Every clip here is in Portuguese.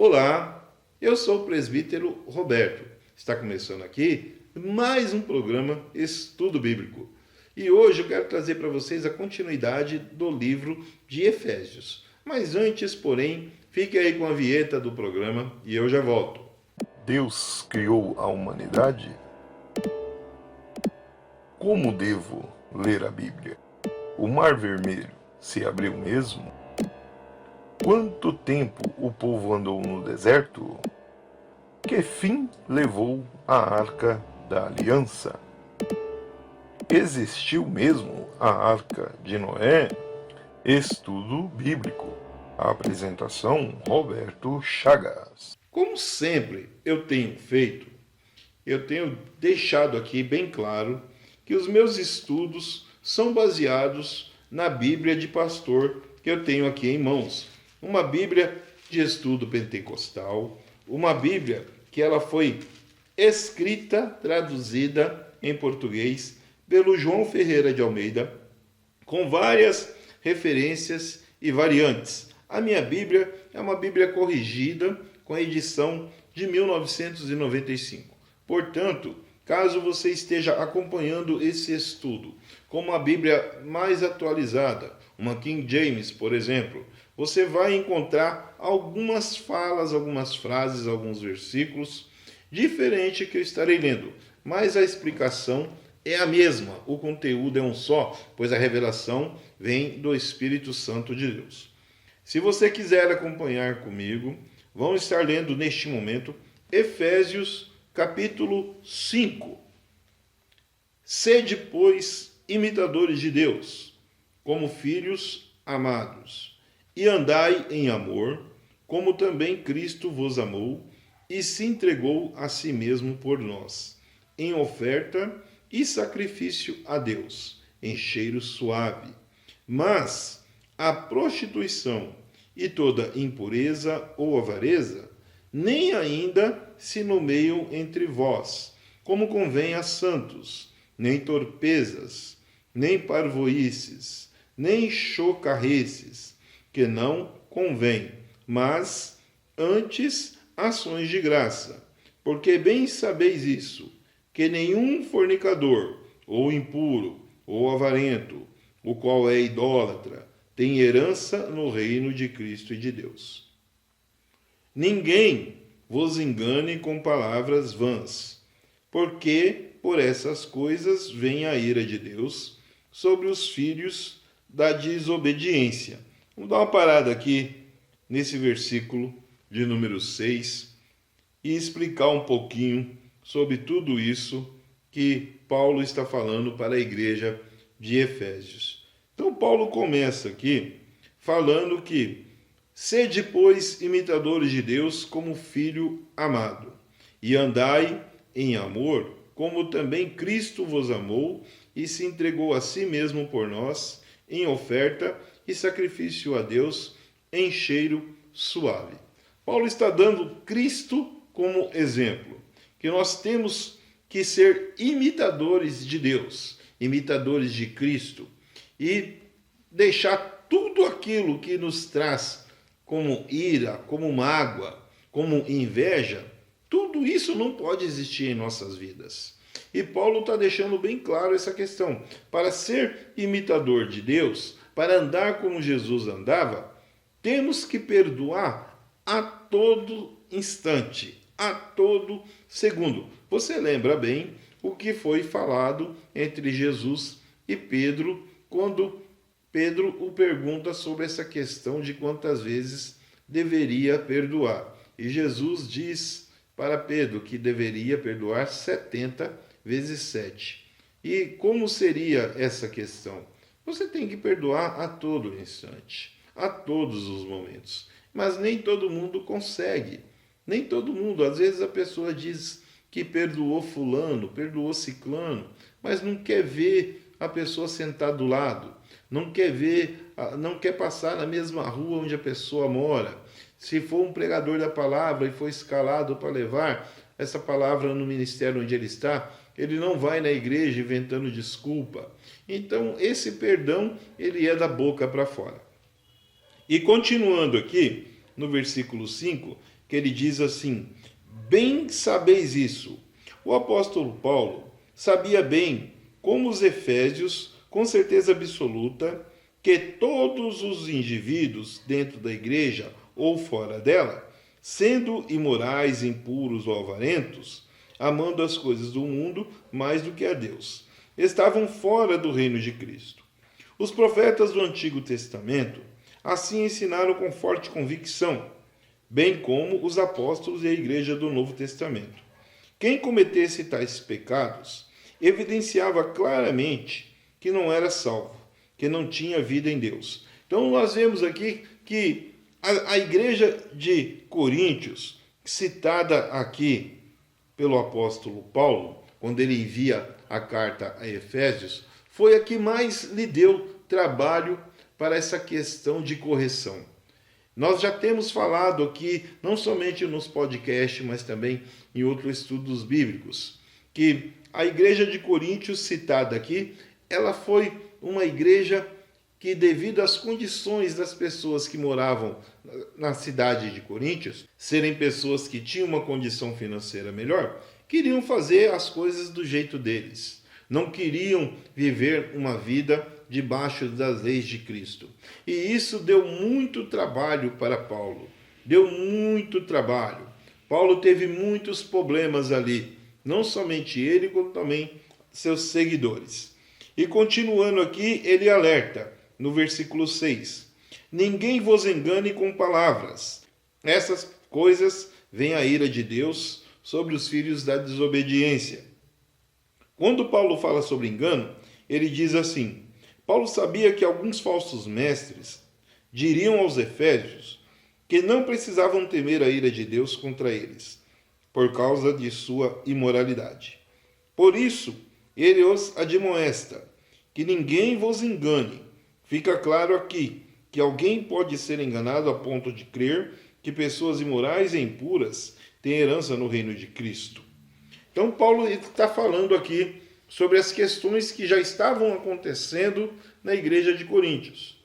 Olá, eu sou o presbítero Roberto. Está começando aqui mais um programa Estudo Bíblico. E hoje eu quero trazer para vocês a continuidade do livro de Efésios. Mas antes, porém, fique aí com a vinheta do programa e eu já volto. Deus criou a humanidade? Como devo ler a Bíblia? O Mar Vermelho se abriu mesmo? Quanto tempo o povo andou no deserto? Que fim levou a Arca da Aliança? Existiu mesmo a Arca de Noé? Estudo Bíblico. A apresentação, Roberto Chagas. Como sempre eu tenho feito, eu tenho deixado aqui bem claro que os meus estudos são baseados na Bíblia de pastor que eu tenho aqui em mãos. Uma Bíblia de estudo pentecostal, uma Bíblia que ela foi escrita, traduzida em português pelo João Ferreira de Almeida, com várias referências e variantes. A minha Bíblia é uma Bíblia corrigida com a edição de 1995. Portanto, caso você esteja acompanhando esse estudo com uma Bíblia mais atualizada, uma King James, por exemplo, você vai encontrar algumas falas, algumas frases, alguns versículos diferente que eu estarei lendo, mas a explicação é a mesma, o conteúdo é um só, pois a revelação vem do Espírito Santo de Deus. Se você quiser acompanhar comigo, vamos estar lendo neste momento Efésios capítulo 5. Sede, pois, imitadores de Deus, como filhos amados, e andai em amor, como também Cristo vos amou e se entregou a si mesmo por nós, em oferta e sacrifício a Deus, em cheiro suave. Mas a prostituição e toda impureza ou avareza nem ainda se nomeiam entre vós, como convém a santos, nem torpezas, nem parvoices, nem chocarreces, que não convém, mas antes ações de graça. Porque bem sabeis isso, que nenhum fornicador, ou impuro, ou avarento, o qual é idólatra, tem herança no reino de Cristo e de Deus. Ninguém vos engane com palavras vãs, porque por essas coisas vem a ira de Deus sobre os filhos da desobediência. Vamos dar uma parada aqui nesse versículo de número 6 e explicar um pouquinho sobre tudo isso que Paulo está falando para a igreja de Efésios. Então, Paulo começa aqui falando que sede, pois, imitadores de Deus como filho amado, e andai em amor, como também Cristo vos amou e se entregou a si mesmo por nós, em oferta e sacrifício a Deus em cheiro suave. Paulo está dando Cristo como exemplo, que nós temos que ser imitadores de Deus, imitadores de Cristo, e deixar tudo aquilo que nos traz como ira, como mágoa, como inveja, tudo isso não pode existir em nossas vidas. E Paulo está deixando bem claro essa questão. Para ser imitador de Deus, para andar como Jesus andava, temos que perdoar a todo instante, a todo segundo. Você lembra bem o que foi falado entre Jesus e Pedro, quando Pedro o pergunta sobre essa questão de quantas vezes deveria perdoar. E Jesus diz para Pedro que deveria perdoar 70 vezes 7. E como seria essa questão? Você tem que perdoar a todo instante, a todos os momentos. Mas nem todo mundo consegue. Nem todo mundo. Às vezes a pessoa diz que perdoou fulano, perdoou ciclano, mas não quer ver a pessoa sentar do lado, não quer ver, não quer passar na mesma rua onde a pessoa mora. Se for um pregador da palavra e for escalado para levar essa palavra no ministério onde ele está, ele não vai na igreja inventando desculpa. Então, esse perdão, ele é da boca para fora. E continuando aqui, no versículo 5, que ele diz assim: bem sabeis isso. O apóstolo Paulo sabia bem como os efésios, com certeza absoluta, que todos os indivíduos dentro da igreja ou fora dela, sendo imorais, impuros ou avarentos, amando as coisas do mundo mais do que a Deus, estavam fora do reino de Cristo. Os profetas do Antigo Testamento assim ensinaram com forte convicção, bem como os apóstolos e a igreja do Novo Testamento. Quem cometesse tais pecados evidenciava claramente que não era salvo, que não tinha vida em Deus. Então nós vemos aqui que a igreja de Coríntios, citada aqui pelo apóstolo Paulo, quando ele envia a carta a Efésios, foi a que mais lhe deu trabalho para essa questão de correção. Nós já temos falado aqui, não somente nos podcasts, mas também em outros estudos bíblicos, que a igreja de Coríntios, citada aqui, ela foi uma igreja que, devido às condições das pessoas que moravam na cidade de Coríntios, serem pessoas que tinham uma condição financeira melhor, queriam fazer as coisas do jeito deles. Não queriam viver uma vida debaixo das leis de Cristo. E isso deu muito trabalho para Paulo. Deu muito trabalho. Paulo teve muitos problemas ali. Não somente ele, como também seus seguidores. E continuando aqui, ele alerta, no versículo 6. Ninguém vos engane com palavras. Essas coisas vem a ira de Deus sobre os filhos da desobediência. Quando Paulo fala sobre engano, ele diz assim: Paulo sabia que alguns falsos mestres diriam aos efésios que não precisavam temer a ira de Deus contra eles, por causa de sua imoralidade. Por isso, ele os admoesta, que ninguém vos engane. Fica claro aqui que alguém pode ser enganado a ponto de crer que pessoas imorais e impuras têm herança no reino de Cristo. Então, Paulo está falando aqui sobre as questões que já estavam acontecendo na igreja de Coríntios,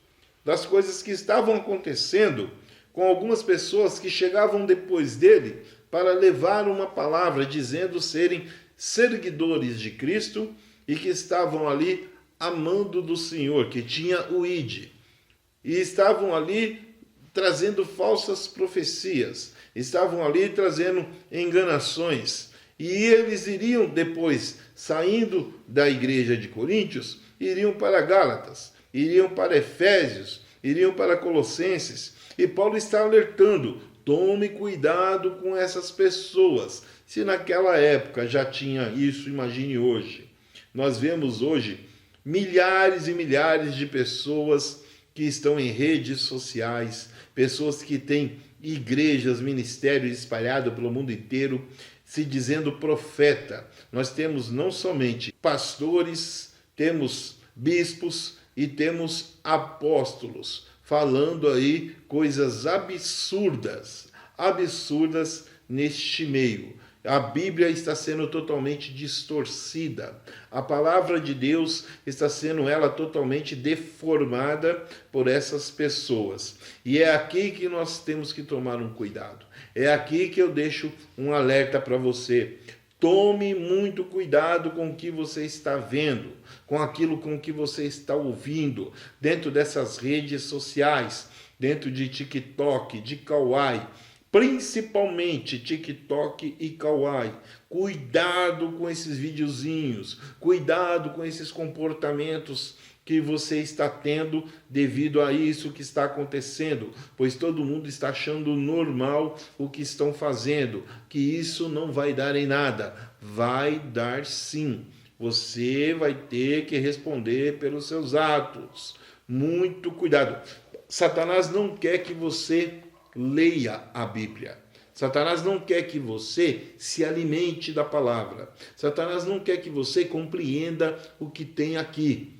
das coisas que estavam acontecendo com algumas pessoas que chegavam depois dele para levar uma palavra dizendo serem seguidores de Cristo e que estavam ali amando do Senhor, que tinha o ID, e estavam ali trazendo falsas profecias, estavam ali trazendo enganações, e eles iriam depois, saindo da igreja de Coríntios, iriam para Gálatas, iriam para Efésios, iriam para Colossenses, e Paulo está alertando: tome cuidado com essas pessoas. Se naquela época já tinha isso, imagine hoje. Nós vemos hoje milhares e milhares de pessoas que estão em redes sociais, pessoas que têm igrejas, ministérios espalhados pelo mundo inteiro, se dizendo profeta. Nós temos não somente pastores, temos bispos e temos apóstolos, falando aí coisas absurdas neste meio. A Bíblia está sendo totalmente distorcida. A palavra de Deus está sendo ela totalmente deformada por essas pessoas. E é aqui que nós temos que tomar um cuidado. É aqui que eu deixo um alerta para você. Tome muito cuidado com o que você está vendo, com aquilo com que você está ouvindo, dentro dessas redes sociais, dentro de TikTok, de Kawaii, principalmente TikTok e Kawaii. Cuidado com esses videozinhos, cuidado com esses comportamentos que você está tendo devido a isso que está acontecendo, pois todo mundo está achando normal o que estão fazendo, que isso não vai dar em nada. Vai dar sim. Você vai ter que responder pelos seus atos. Muito cuidado. Satanás não quer que você leia a Bíblia. Satanás não quer que você se alimente da palavra. Satanás não quer que você compreenda o que tem aqui.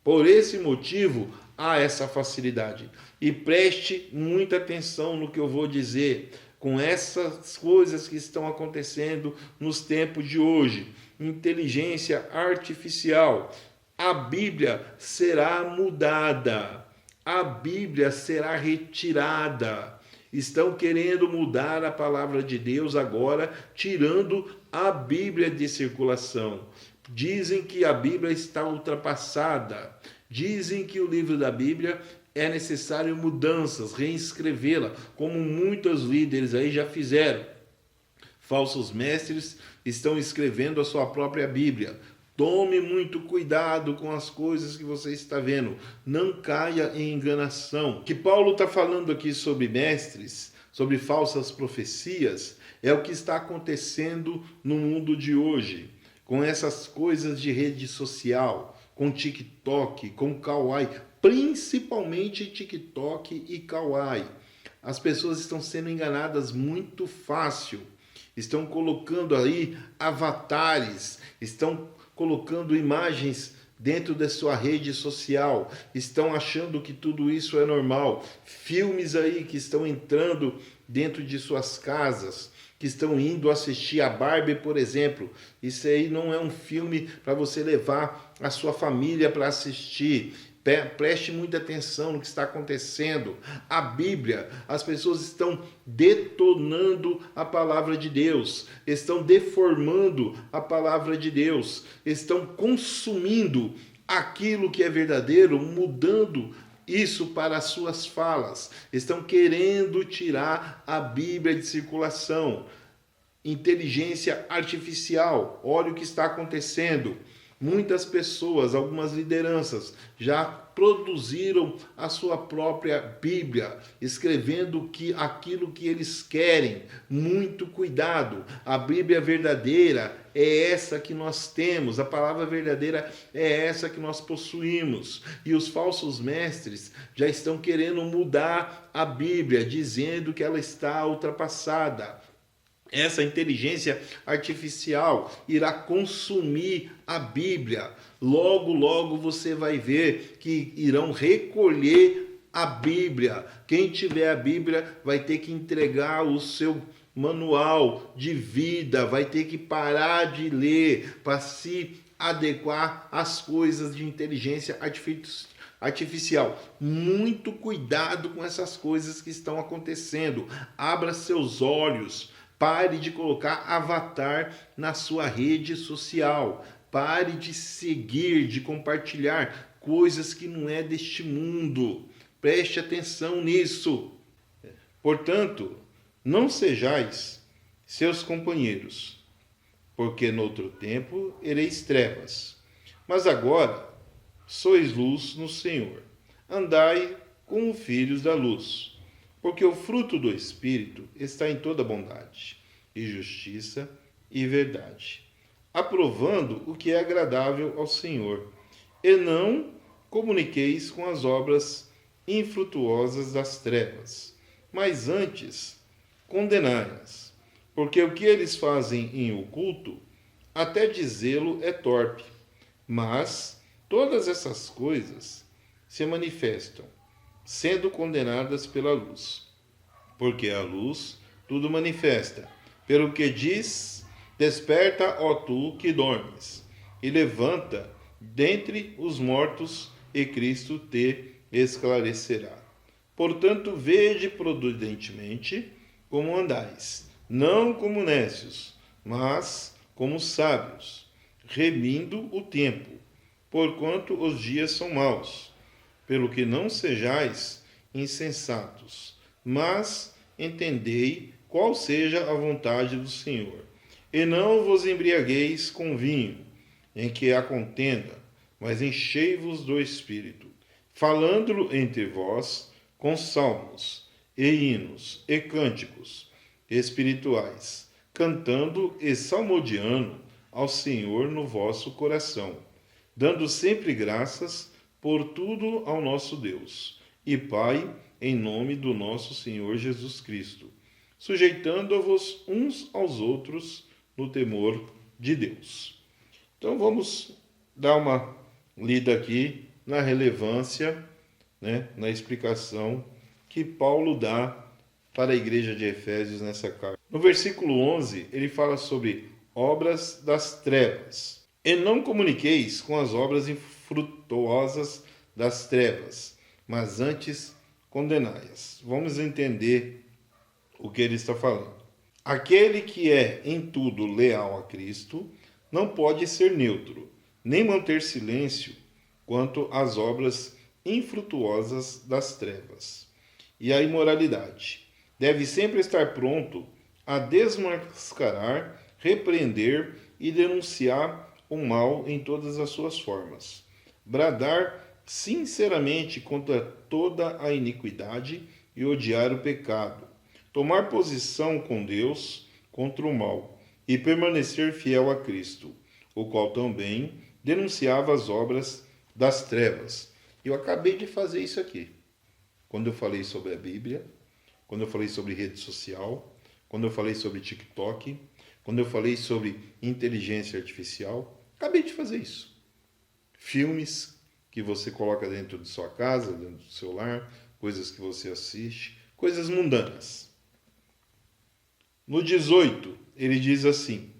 Por esse motivo, há essa facilidade. E preste muita atenção no que eu vou dizer com essas coisas que estão acontecendo nos tempos de hoje. Inteligência artificial. A Bíblia será mudada. A Bíblia será retirada. estão querendo mudar a palavra de Deus agora, tirando a Bíblia de circulação. Dizem que a Bíblia está ultrapassada. Dizem que o livro da Bíblia é necessário mudanças, reescrevê-la, como muitos líderes aí já fizeram. Falsos mestres estão escrevendo a sua própria Bíblia. Tome muito cuidado com as coisas que você está vendo. Não caia em enganação. O que Paulo está falando aqui sobre mestres, sobre falsas profecias, é o que está acontecendo no mundo de hoje. Com essas coisas de rede social, com TikTok, com Kawaii, principalmente TikTok e Kawaii. As pessoas estão sendo enganadas muito fácil. Estão colocando aí avatares, estão colocando imagens dentro da sua rede social, estão achando que tudo isso é normal. Filmes aí que estão entrando dentro de suas casas, que estão indo assistir a Barbie, por exemplo. Isso aí não é um filme para você levar a sua família para assistir. Preste muita atenção no que está acontecendo. A Bíblia, as pessoas estão detonando a palavra de Deus, estão deformando a palavra de Deus, estão consumindo aquilo que é verdadeiro, mudando isso para as suas falas. Estão querendo tirar a Bíblia de circulação. Inteligência artificial, olha o que está acontecendo. Muitas pessoas, algumas lideranças, já produziram a sua própria Bíblia, escrevendo aquilo que eles querem. Muito cuidado. A Bíblia verdadeira é essa que nós temos, a palavra verdadeira é essa que nós possuímos. E os falsos mestres já estão querendo mudar a Bíblia, dizendo que ela está ultrapassada. Essa inteligência artificial irá consumir a Bíblia. Logo, logo você vai ver que irão recolher a Bíblia. Quem tiver a Bíblia vai ter que entregar o seu manual de vida, vai ter que parar de ler para se adequar às coisas de inteligência artificial. Muito cuidado com essas coisas que estão acontecendo. Abra seus olhos. Pare de colocar avatar na sua rede social. Pare de seguir, de compartilhar coisas que não é deste mundo. Preste atenção nisso. Portanto, não sejais seus companheiros, porque noutro tempo ereis trevas. Mas agora sois luz no Senhor. Andai como filhos da luz. Porque o fruto do Espírito está em toda bondade, e justiça e verdade, aprovando o que é agradável ao Senhor. E não comuniqueis com as obras infrutuosas das trevas, mas antes condenai-as. Porque o que eles fazem em oculto, até dizê-lo é torpe. Mas todas essas coisas se manifestam, sendo condenadas pela luz. Porque a luz tudo manifesta. Pelo que diz, desperta, ó tu que dormes, e levanta dentre os mortos, e Cristo te esclarecerá. Portanto, vede prudentemente como andais, não como necios, mas como sábios, remindo o tempo, porquanto os dias são maus. Pelo que não sejais insensatos, mas entendei qual seja a vontade do Senhor. E não vos embriagueis com vinho, em que há contenda, mas enchei-vos do Espírito, falando entre vós com salmos, e hinos, e cânticos espirituais, cantando e salmodiando ao Senhor no vosso coração, dando sempre graças por tudo ao nosso Deus e Pai, em nome do nosso Senhor Jesus Cristo, sujeitando-vos uns aos outros no temor de Deus. Então vamos dar uma lida aqui na relevância, na explicação que Paulo dá para a igreja de Efésios nessa carta. No versículo 11, ele fala sobre obras das trevas. E não comuniqueis com as obras infrutuosas das trevas, mas antes condenai-as. Vamos entender o que ele está falando. Aquele que é em tudo leal a Cristo não pode ser neutro, nem manter silêncio quanto às obras infrutuosas das trevas e a imoralidade. Deve sempre estar pronto a desmascarar, repreender e denunciar o mal em todas as suas formas. Bradar sinceramente contra toda a iniquidade e odiar o pecado. Tomar posição com Deus contra o mal e permanecer fiel a Cristo, o qual também denunciava as obras das trevas. Eu acabei de fazer isso aqui. Quando eu falei sobre a Bíblia, quando eu falei sobre rede social, quando eu falei sobre TikTok, quando eu falei sobre inteligência artificial, acabei de fazer isso. Filmes que você coloca dentro de sua casa, dentro do seu lar, coisas que você assiste, coisas mundanas. No 18, ele diz assim: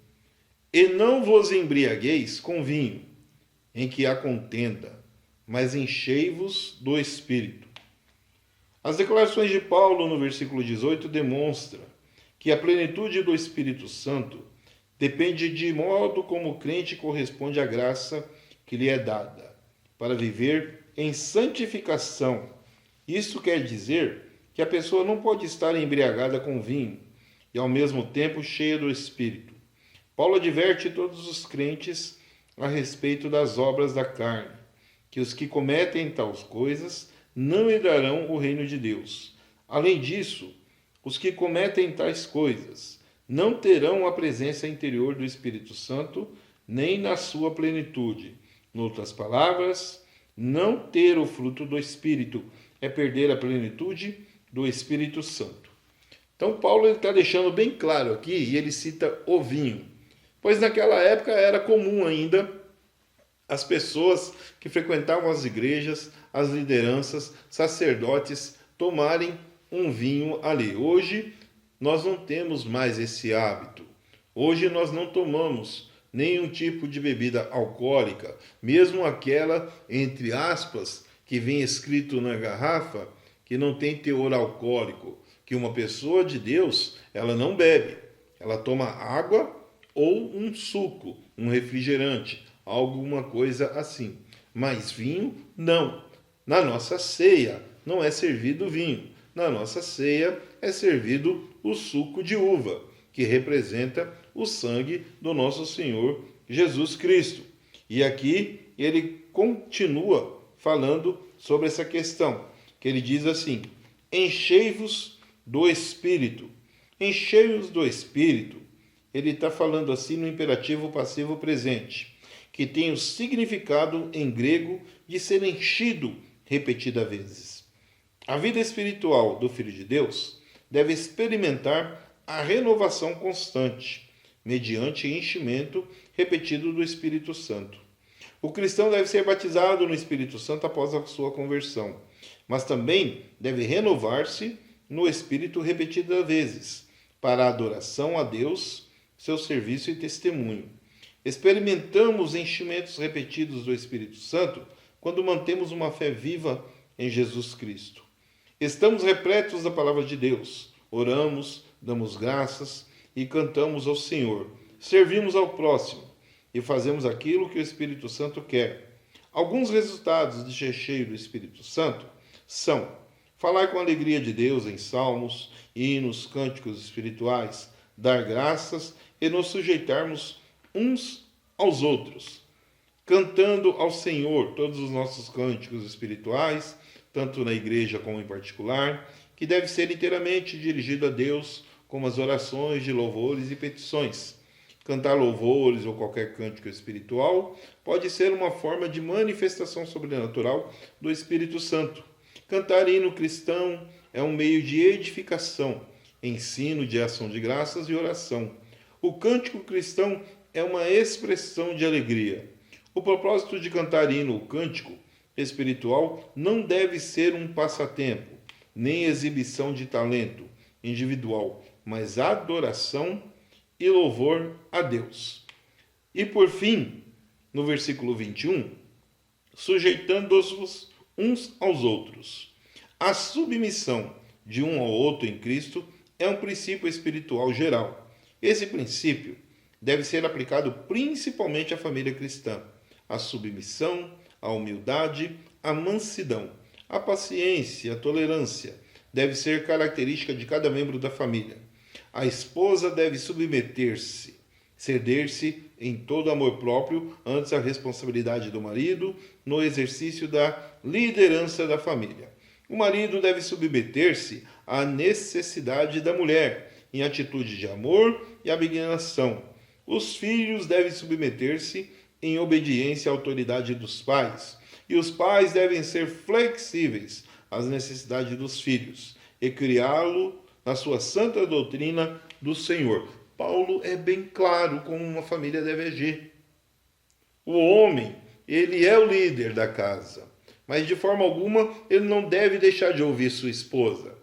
E não vos embriagueis com vinho, em que há contenda, mas enchei-vos do Espírito. As declarações de Paulo no versículo 18 demonstram que a plenitude do Espírito Santo depende de modo como o crente corresponde à graça que lhe é dada, para viver em santificação. Isso quer dizer que a pessoa não pode estar embriagada com vinho e ao mesmo tempo cheia do Espírito. Paulo adverte todos os crentes a respeito das obras da carne, que os que cometem tais coisas não herdarão o reino de Deus. Além disso, os que cometem tais coisas não terão a presença interior do Espírito Santo, nem na sua plenitude. Em outras palavras, não ter o fruto do Espírito é perder a plenitude do Espírito Santo. Então, Paulo está deixando bem claro aqui, e ele cita o vinho, pois naquela época era comum ainda as pessoas que frequentavam as igrejas, as lideranças, sacerdotes, tomarem um vinho ali. Hoje, nós não temos mais esse hábito. Hoje, nós não tomamos nenhum tipo de bebida alcoólica, mesmo aquela, entre aspas, que vem escrito na garrafa, que não tem teor alcoólico, que uma pessoa de Deus, ela não bebe. Ela toma água ou um suco, um refrigerante, alguma coisa assim. Mas vinho, não. Na nossa ceia não é servido vinho. Na nossa ceia é servido o suco de uva, que representa o sangue do nosso Senhor Jesus Cristo. E aqui ele continua falando sobre essa questão, que ele diz assim: enchei-vos do Espírito. Enchei-vos do Espírito. Ele está falando assim no imperativo passivo presente, que tem o significado em grego de ser enchido repetidas vezes. A vida espiritual do Filho de Deus deve experimentar a renovação constante, mediante enchimento repetido do Espírito Santo. O cristão deve ser batizado no Espírito Santo após a sua conversão, mas também deve renovar-se no Espírito repetidas vezes, para a adoração a Deus, seu serviço e testemunho. Experimentamos enchimentos repetidos do Espírito Santo quando mantemos uma fé viva em Jesus Cristo. Estamos repletos da palavra de Deus, oramos, damos graças e cantamos ao Senhor, servimos ao próximo e fazemos aquilo que o Espírito Santo quer. Alguns resultados de ser cheio do Espírito Santo são falar com a alegria de Deus em salmos, hinos, cânticos espirituais, dar graças e nos sujeitarmos uns aos outros, cantando ao Senhor todos os nossos cânticos espirituais, tanto na igreja como em particular, que deve ser inteiramente dirigido a Deus, como as orações de louvores e petições. Cantar louvores ou qualquer cântico espiritual pode ser uma forma de manifestação sobrenatural do Espírito Santo. Cantar hino cristão é um meio de edificação, ensino de ação de graças e oração. O cântico cristão é uma expressão de alegria. O propósito de cantar hino ou cântico espiritual não deve ser um passatempo, nem exibição de talento individual, mas adoração e louvor a Deus. E por fim, no versículo 21, sujeitando-os uns aos outros. A submissão de um ao outro em Cristo é um princípio espiritual geral. Esse princípio deve ser aplicado principalmente à família cristã. A submissão, a humildade, a mansidão, a paciência, a tolerância deve ser característica de cada membro da família. A esposa deve submeter-se, ceder-se em todo amor próprio ante a responsabilidade do marido no exercício da liderança da família. O marido deve submeter-se à necessidade da mulher, em atitude de amor e abnegação. Os filhos devem submeter-se em obediência à autoridade dos pais, e os pais devem ser flexíveis às necessidades dos filhos e criá-lo na sua santa doutrina do Senhor. Paulo é bem claro como uma família deve agir. O homem, ele é o líder da casa, mas de forma alguma ele não deve deixar de ouvir sua esposa.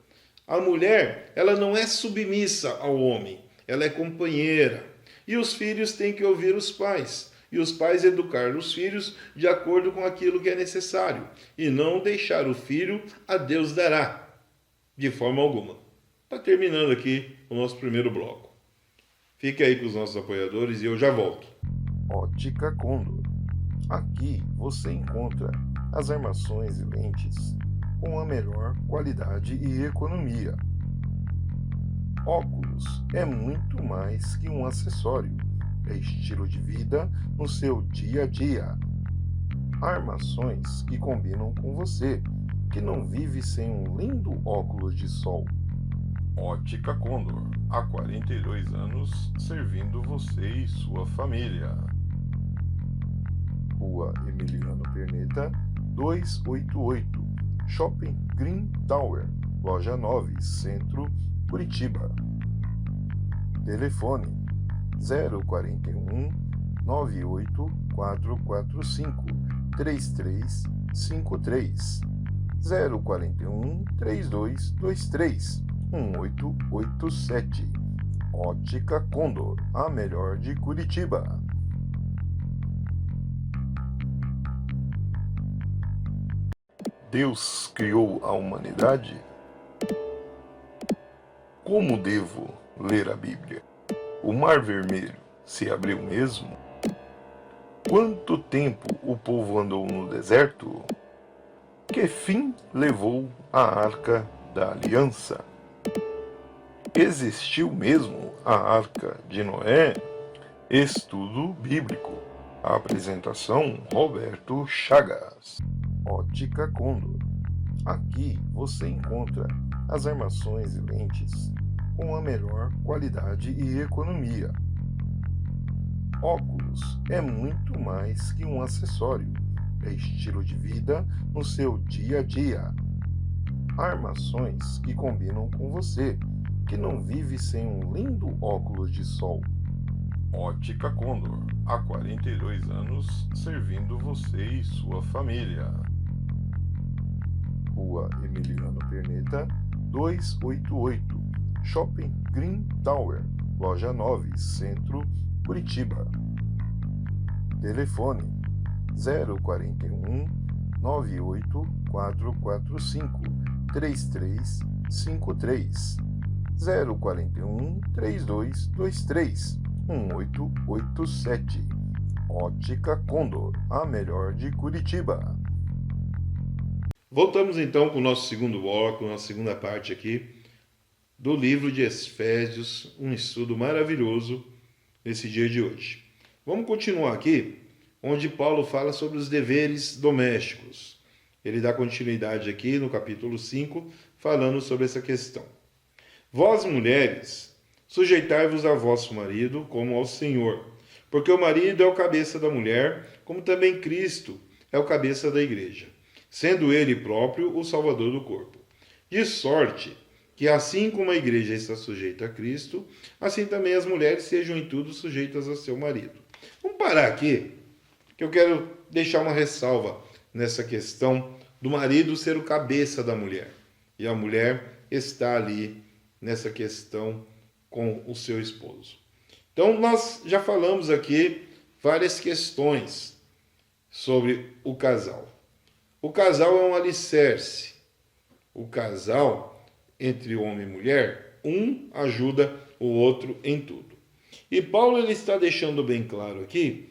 A mulher, ela não é submissa ao homem, ela é companheira. E os filhos têm que ouvir os pais, e os pais educar os filhos de acordo com aquilo que é necessário, e não deixar o filho a Deus dará, de forma alguma. Está terminando aqui o nosso primeiro bloco. Fique aí com os nossos apoiadores e eu já volto. Ótica Condor. Aqui você encontra as armações e lentes com a melhor qualidade e economia. Óculos é muito mais que um acessório, é estilo de vida no seu dia a dia. Armações que combinam com você, que não vive sem um lindo óculos de sol. Ótica Condor, há 42 anos servindo você e sua família. Rua Emiliano Perneta, 288, Shopping Green Tower, Loja 9, Centro, Curitiba. Telefone 041 98445 3353 041 3223 1887. Ótica Condor, a melhor de Curitiba. Deus criou a humanidade? Como devo ler a Bíblia? O Mar Vermelho se abriu mesmo? Quanto tempo o povo andou no deserto? Que fim levou a Arca da Aliança? Existiu mesmo a Arca de Noé? Estudo Bíblico. Apresentação Roberto Chagas. Ótica Condor. Aqui você encontra as armações e lentes com a melhor qualidade e economia. Óculos é muito mais que um acessório, é estilo de vida no seu dia a dia. Armações que combinam com você, que não vive sem um lindo óculos de sol. Ótica Condor, há 42 anos servindo você e sua família. Rua Emiliano Perneta, 288, Shopping Green Tower, Loja 9, Centro, Curitiba. Telefone 041 98445 3353 041 3223 1887. Ótica Condor, a melhor de Curitiba. Voltamos então com o nosso segundo bloco, na segunda parte aqui do livro de Efésios, um estudo maravilhoso nesse dia de hoje. Vamos continuar aqui, onde Paulo fala sobre os deveres domésticos. Ele dá continuidade aqui no capítulo 5, falando sobre essa questão. Vós, mulheres, sujeitai-vos a vosso marido como ao Senhor, porque o marido é o cabeça da mulher, como também Cristo é o cabeça da igreja, sendo ele próprio o salvador do corpo. De sorte que assim como a igreja está sujeita a Cristo, assim também as mulheres sejam em tudo sujeitas a seu marido. Vamos parar aqui, que eu quero deixar uma ressalva nessa questão do marido ser o cabeça da mulher. E a mulher está ali nessa questão com o seu esposo. Então, nós já falamos aqui várias questões sobre o casal. O casal é um alicerce. O casal, entre homem e mulher, um ajuda o outro em tudo. E Paulo ele está deixando bem claro aqui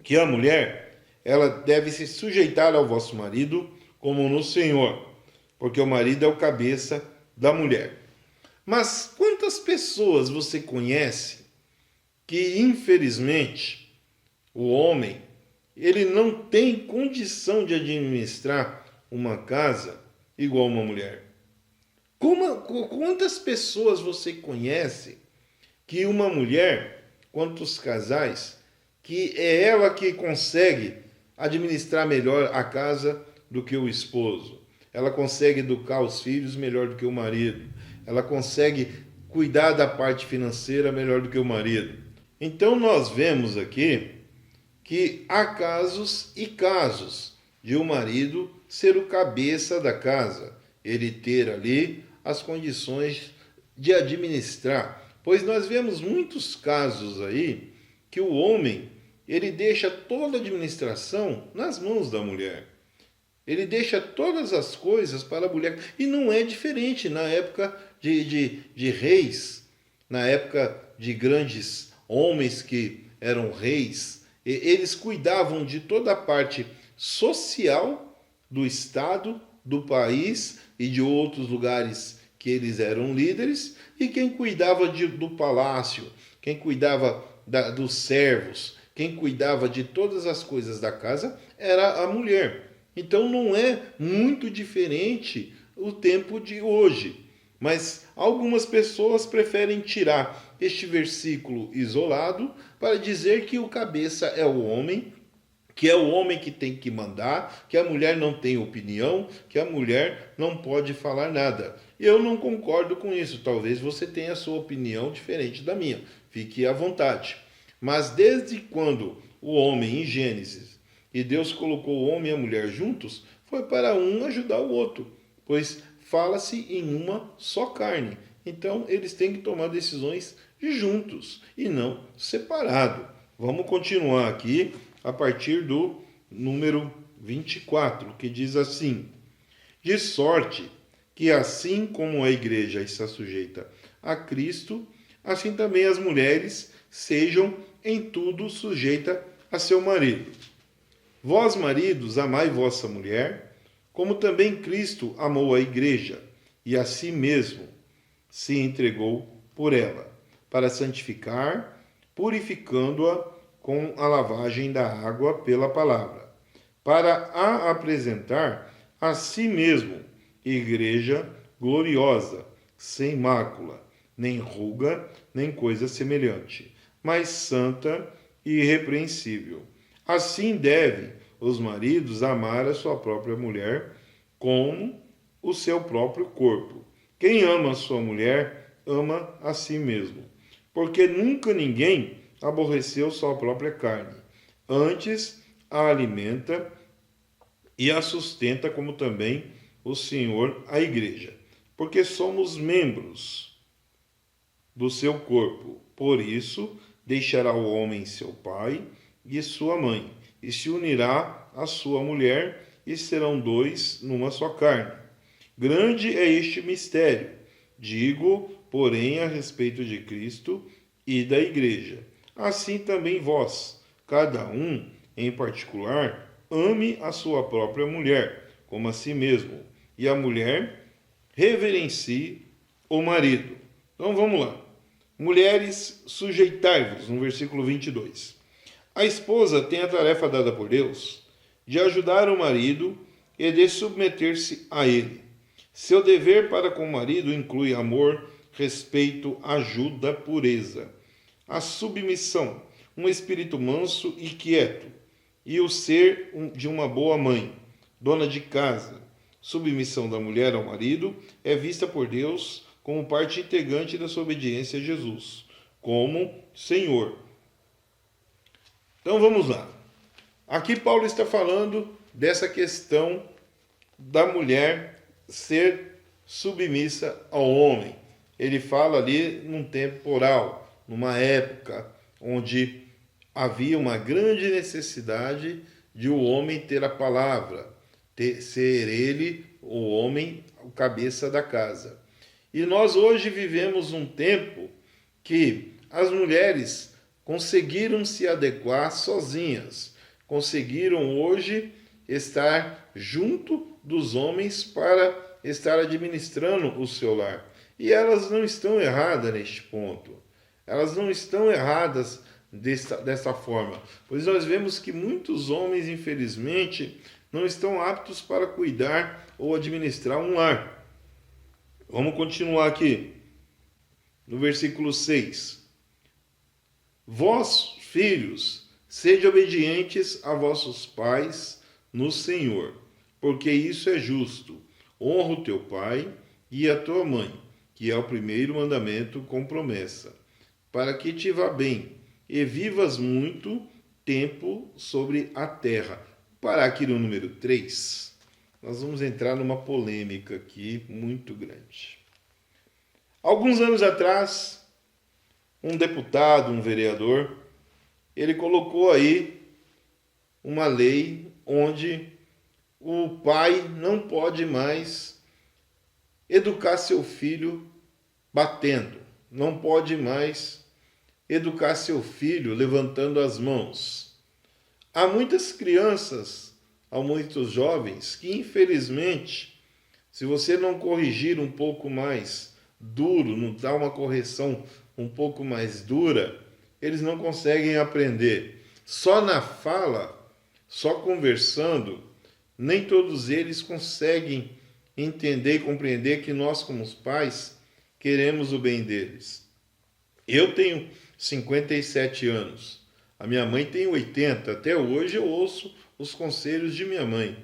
que a mulher ela deve se sujeitar ao vosso marido como no Senhor, porque o marido é o cabeça da mulher. Mas quantas pessoas você conhece que, infelizmente, o homem ele não tem condição de administrar uma casa igual uma mulher? Quantas pessoas você conhece que uma mulher, quantos casais, que é ela que consegue administrar melhor a casa do que o esposo? Ela consegue educar os filhos melhor do que o marido. Ela consegue cuidar da parte financeira melhor do que o marido. Então nós vemos aqui que há casos e casos de um marido ser o cabeça da casa, ele ter ali as condições de administrar. Pois nós vemos muitos casos aí que o homem, ele deixa toda a administração nas mãos da mulher. Ele deixa todas as coisas para a mulher. E não é diferente na época de reis, na época de grandes homens que eram reis. Eles cuidavam de toda a parte social do Estado, do país e de outros lugares que eles eram líderes. E quem cuidava do palácio, quem cuidava dos servos, quem cuidava de todas as coisas da casa era a mulher. Então não é muito diferente o tempo de hoje. Mas algumas pessoas preferem tirar este versículo isolado para dizer que o cabeça é o homem, que é o homem que tem que mandar, que a mulher não tem opinião, que a mulher não pode falar nada. Eu não concordo com isso. Talvez você tenha a sua opinião diferente da minha. Fique à vontade. Mas desde quando o homem, em Gênesis, e Deus colocou o homem e a mulher juntos, foi para um ajudar o outro, pois fala-se em uma só carne. Então, eles têm que tomar decisões juntos e não separado. Vamos continuar aqui a partir do número 24, que diz assim: de sorte que assim como a igreja está sujeita a Cristo, assim também as mulheres sejam em tudo sujeitas a seu marido. Vós, maridos, amai vossa mulher, como também Cristo amou a igreja, e a si mesmo se entregou por ela, para santificar, purificando-a com a lavagem da água pela palavra, para a apresentar a si mesmo, igreja gloriosa, sem mácula, nem ruga, nem coisa semelhante, mas santa e irrepreensível. Assim devem os maridos amar a sua própria mulher como o seu próprio corpo. Quem ama a sua mulher, ama a si mesmo. Porque nunca ninguém aborreceu sua própria carne. Antes a alimenta e a sustenta, como também o Senhor a igreja. Porque somos membros do seu corpo. Por isso, deixará o homem seu pai e sua mãe, e se unirá à sua mulher, e serão dois numa só carne. Grande é este mistério. Digo, porém, a respeito de Cristo e da igreja. Assim também vós, cada um em particular, ame a sua própria mulher, como a si mesmo, e a mulher reverencie o marido. Então vamos lá. Mulheres, sujeitai-vos, no versículo 22. A esposa tem a tarefa dada por Deus de ajudar o marido e de submeter-se a ele. Seu dever para com o marido inclui amor, respeito, ajuda, pureza, a submissão, um espírito manso e quieto, e o ser de uma boa mãe, dona de casa. Submissão da mulher ao marido é vista por Deus como parte integrante da sua obediência a Jesus, como Senhor. Então vamos lá. Aqui Paulo está falando dessa questão da mulher ser submissa ao homem. Ele fala ali num temporal, numa época onde havia uma grande necessidade de o homem ter a palavra, ser ele, o homem, o cabeça da casa. E nós hoje vivemos um tempo que as mulheres conseguiram se adequar sozinhas, conseguiram hoje estar junto dos homens para estar administrando o seu lar. E elas não estão erradas neste ponto. Elas não estão erradas dessa forma, pois nós vemos que muitos homens, infelizmente, não estão aptos para cuidar ou administrar um lar. Vamos continuar aqui, no versículo 6. Vós, filhos, sede obedientes a vossos pais no Senhor, porque isso é justo. Honra o teu pai e a tua mãe, que é o primeiro mandamento com promessa, para que te vá bem e vivas muito tempo sobre a terra. Parar aqui no número 3, nós vamos entrar numa polêmica aqui muito grande. Alguns anos atrás, um deputado, um vereador, ele colocou aí uma lei onde o pai não pode mais educar seu filho batendo, não pode mais educar seu filho levantando as mãos. Há muitas crianças, há muitos jovens que, infelizmente, se você não corrigir um pouco mais duro, não dar uma correção um pouco mais dura, eles não conseguem aprender. Só na fala, só conversando, nem todos eles conseguem entender e compreender que nós, como pais, queremos o bem deles. Eu tenho 57 anos, a minha mãe tem 80, até hoje eu ouço os conselhos de minha mãe.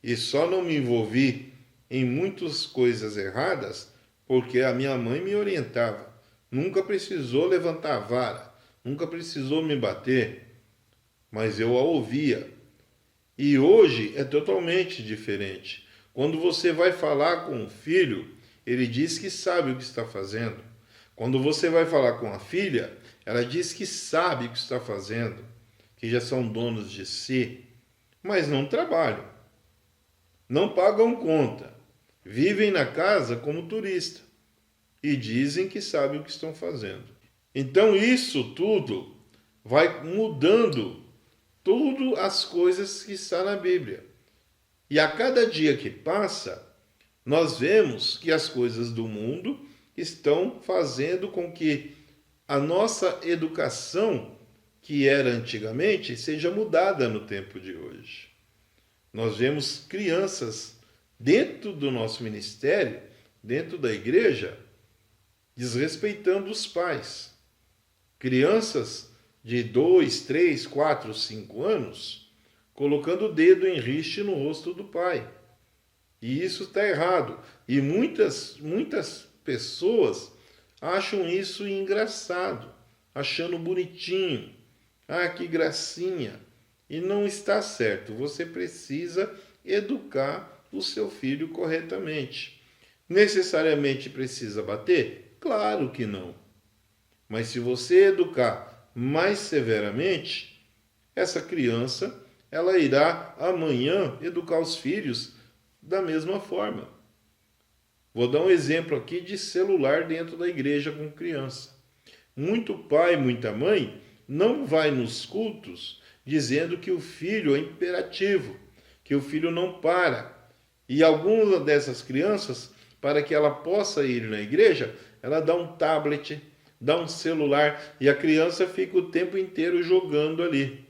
E só não me envolvi em muitas coisas erradas porque a minha mãe me orientava. Nunca precisou levantar a vara, nunca precisou me bater, mas eu a ouvia. E hoje é totalmente diferente. Quando você vai falar com o filho, ele diz que sabe o que está fazendo. Quando você vai falar com a filha, ela diz que sabe o que está fazendo, que já são donos de si, mas não trabalham, não pagam conta, vivem na casa como turista e dizem que sabem o que estão fazendo. Então isso tudo vai mudando tudo as coisas que está na Bíblia. E a cada dia que passa, nós vemos que as coisas do mundo estão fazendo com que a nossa educação, que era antigamente, seja mudada no tempo de hoje. Nós vemos crianças dentro do nosso ministério, dentro da igreja, desrespeitando os pais. Crianças de 2, 3, 4, 5 anos, colocando o dedo em riste no rosto do pai. E isso está errado. E muitas pessoas acham isso engraçado, achando bonitinho. Ah, que gracinha. E não está certo. Você precisa educar o seu filho corretamente. Necessariamente precisa bater? Claro que não. Mas se você educar mais severamente, essa criança, ela irá amanhã educar os filhos da mesma forma. Vou dar um exemplo aqui de celular dentro da igreja com criança. Muito pai, muita mãe não vai nos cultos dizendo que o filho é imperativo, que o filho não para. E algumas dessas crianças, para que ela possa ir na igreja, ela dá um tablet, dá um celular e a criança fica o tempo inteiro jogando ali.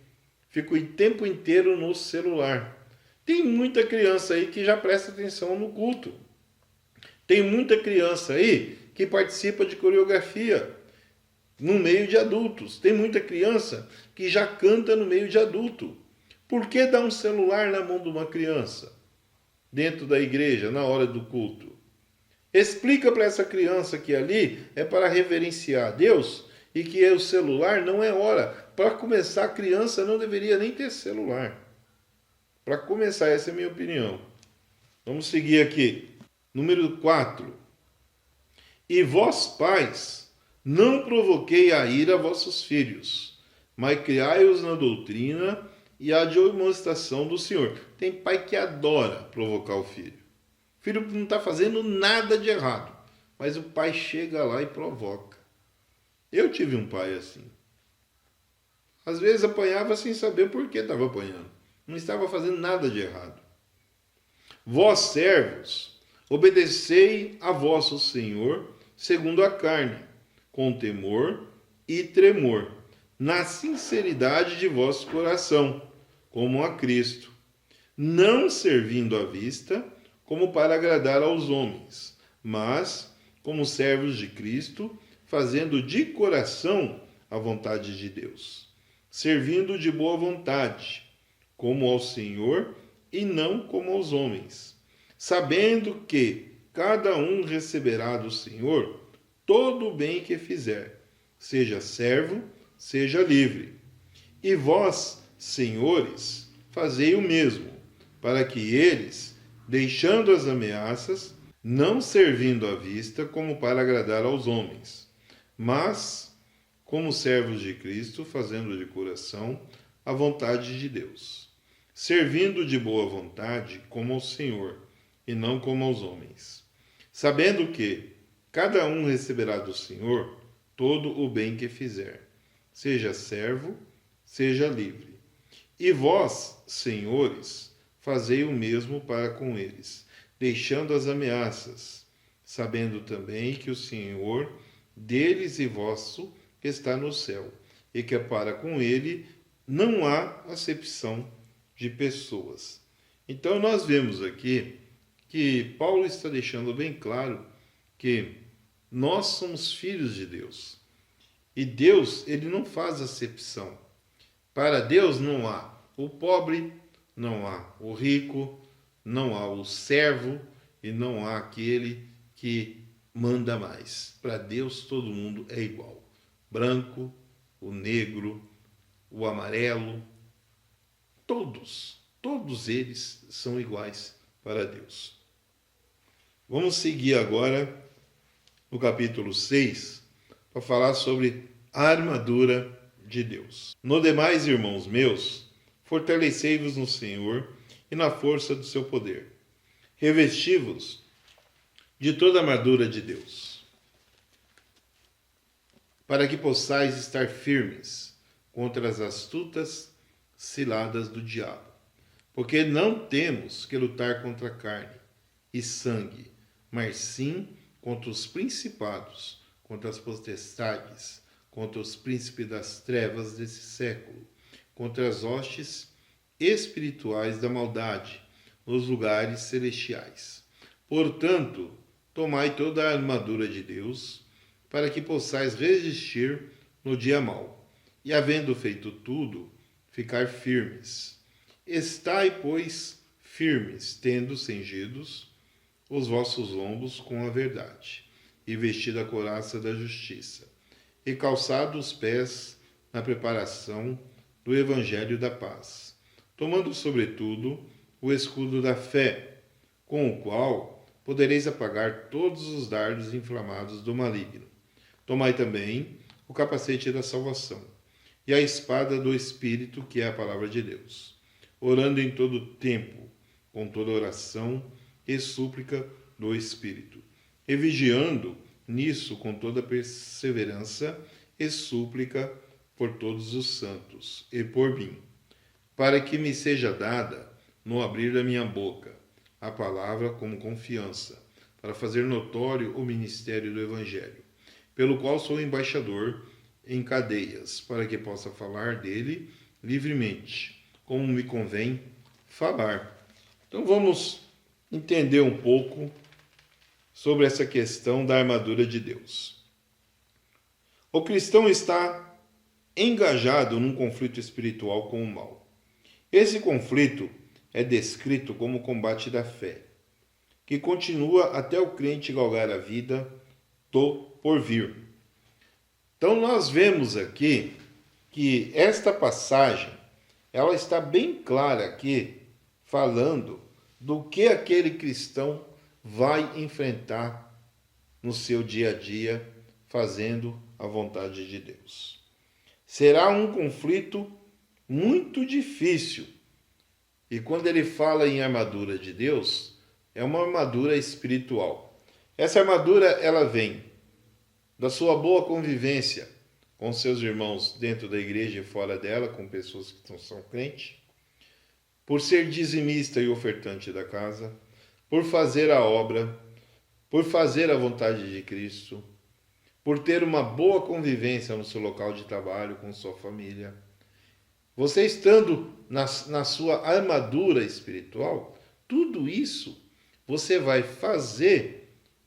Fica o tempo inteiro no celular. Tem muita criança aí que já presta atenção no culto. Tem muita criança aí que participa de coreografia no meio de adultos. Tem muita criança que já canta no meio de adulto. Por que dar um celular na mão de uma criança dentro da igreja, na hora do culto? Explica para essa criança que ali é para reverenciar a Deus e que o celular não é hora. Para começar, a criança não deveria nem ter celular. Para começar, essa é a minha opinião. Vamos seguir aqui. Número 4. E vós, pais, não provoquei a ira a vossos filhos, mas criai-os na doutrina e a admoestação do Senhor. Tem pai que adora provocar o filho. O filho não está fazendo nada de errado, Mas o pai chega lá e provoca. Eu tive um pai assim. Às vezes apanhava sem saber por que estava apanhando. Não estava fazendo nada de errado. Vós, servos, obedecei a vosso Senhor segundo a carne, com temor e tremor, na sinceridade de vosso coração, como a Cristo, não servindo à vista, como para agradar aos homens, mas como servos de Cristo, fazendo de coração a vontade de Deus, servindo de boa vontade, como ao Senhor e não como aos homens, sabendo que cada um receberá do Senhor todo o bem que fizer, seja servo, seja livre. E vós, senhores, fazei o mesmo, para que eles, deixando as ameaças, não servindo à vista como para agradar aos homens, mas como servos de Cristo, fazendo de coração a vontade de Deus, servindo de boa vontade como ao Senhor, e não como aos homens, sabendo que cada um receberá do Senhor todo o bem que fizer, seja servo, seja livre. E vós, senhores, fazei o mesmo para com eles, deixando as ameaças, sabendo também que o Senhor deles e vosso está no céu, e que para com ele não há acepção de pessoas. Então nós vemos aqui que Paulo está deixando bem claro que nós somos filhos de Deus. E Deus, ele não faz acepção. Para Deus não há o pobre, não há o rico, não há o servo e não há aquele que manda mais. Para Deus todo mundo é igual. Branco, o negro, o amarelo, todos eles são iguais para Deus. Vamos seguir agora no capítulo 6 para falar sobre a armadura de Deus. No demais, irmãos meus, fortalecei-vos no Senhor e na força do seu poder. Revesti-vos de toda a armadura de Deus, para que possais estar firmes contra as astutas ciladas do diabo. Porque não temos que lutar contra carne e sangue, mas sim contra os principados, contra as potestades, contra os príncipes das trevas desse século, contra as hostes espirituais da maldade nos lugares celestiais. Portanto, tomai toda a armadura de Deus, para que possais resistir no dia mau, e havendo feito tudo, ficar firmes. Estai, pois, firmes, tendo cingidos os vossos lombos com a verdade, e vestida a couraça da justiça, e calçados os pés na preparação do evangelho da paz, tomando sobretudo o escudo da fé, com o qual podereis apagar todos os dardos inflamados do maligno. Tomai também o capacete da salvação, e a espada do Espírito, que é a palavra de Deus, orando em todo tempo, com toda oração e súplica do Espírito, e vigiando nisso com toda perseverança e súplica por todos os santos e por mim, para que me seja dada, no abrir da minha boca, a palavra como confiança, para fazer notório o ministério do Evangelho, pelo qual sou embaixador em cadeias, para que possa falar dele livremente, como me convém falar. Então vamos entender um pouco sobre essa questão da armadura de Deus. O cristão está engajado num conflito espiritual com o mal. Esse conflito é descrito como o combate da fé, que continua até o crente galgar a vida do porvir. Então nós vemos aqui que esta passagem, ela está bem clara aqui, falando do que aquele cristão vai enfrentar no seu dia a dia, fazendo a vontade de Deus. Será um conflito muito difícil. E quando ele fala em armadura de Deus, é uma armadura espiritual. Essa armadura, ela vem da sua boa convivência com seus irmãos dentro da igreja e fora dela, com pessoas que não são crentes, por ser dizimista e ofertante da casa, por fazer a obra, por fazer a vontade de Cristo, por ter uma boa convivência no seu local de trabalho com sua família. Você estando na sua armadura espiritual, tudo isso você vai fazer